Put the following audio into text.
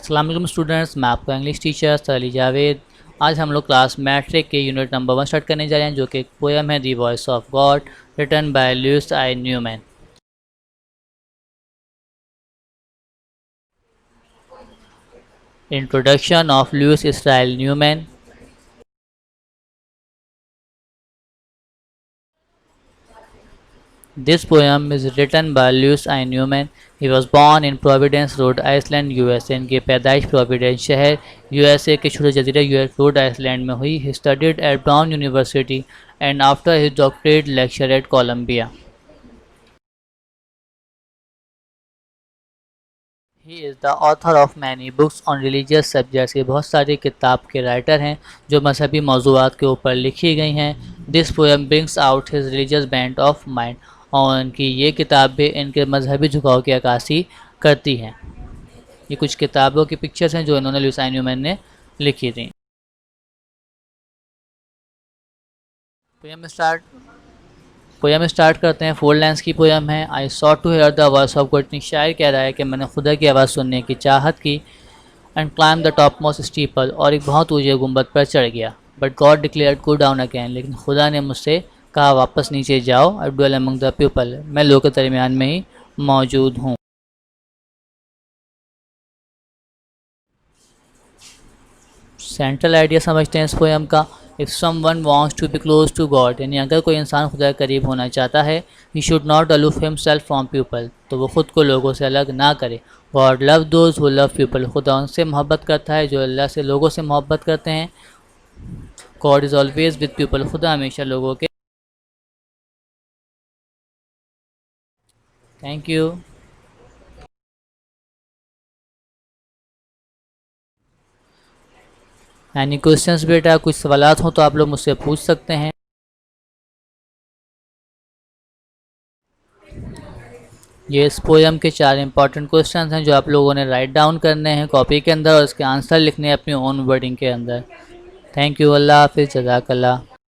अस्सलाम वालेकुम स्टूडेंट्स, मैं आपका इंग्लिश टीचर सली जावेद। आज हम लोग क्लास मैट्रिक के यूनिट नंबर 1 स्टार्ट करने जा रहे हैं, जो कि एक पोएम है the voice of God, written by Lewis I Newman. Introduction of Lewis Israel Newman. This poem is written by Lewis I. Newman. He was born in Providence, Rhode Island, USA. इनकी पैदाइश Providence शहर USA के छोटे जजीरे road Iceland में हुई. He studied at Brown University and after his doctorate lectured at Columbia. He is the author of many books on religious subjects. ये बहुत सारी किताब के राइटर हैं जो मजहबी मौज़ूआत के ऊपर लिखी गई हैं. This poem brings out his religious bent of mind. और इनकी ये किताब भी इनके मजहबी झुकाव की अक्कासी करती हैं. ये कुछ किताबों की पिक्चर्स हैं जो इन्होंने लुईस आई न्यूमैन ने लिखी थी. पोएम स्टार्ट करते हैं. 4 लाइन्स की पोएम है. I sought to hear the voice of God. शायर कह रहा है कि मैंने खुदा की आवाज़ सुनने की चाहत की. And climb the top most steeple. और एक बहुत ऊँचे गुंबद पर चढ़ गया. But God declared go down again. लेकिन खुदा ने मुझसे कहा वापस नीचे जाओ. आई ड्वेल अमंग द पीपल. मैं लोगों के दरमियान में ही मौजूद हूँ. सेंट्रल आइडिया समझते हैं इस पोएम का. If someone wants to be close to God, यानी अगर कोई इंसान खुदा के करीब होना चाहता है, he should not aloof himself from people, तो वो खुद को लोगों से अलग ना करे. God love those who love people. खुदा उनसे मोहब्बत करता है जो अल्लाह से लोगों से मोहब्बत करते हैं. God is always with people. खुदा हमेशा लोगों के. Thank you. एनी क्वेश्चंस बेटा? कुछ सवालात हो तो आप लोग मुझसे पूछ सकते हैं. ये इस पोएम के 4 इंपॉर्टेंट क्वेश्चंस हैं जो आप लोगों ने राइट डाउन करने हैं कॉपी के अंदर और इसके आंसर लिखने हैं अपनी ओन वर्डिंग के अंदर. Thank you. अल्लाह हाफिज़. जज़ाकल्लाह.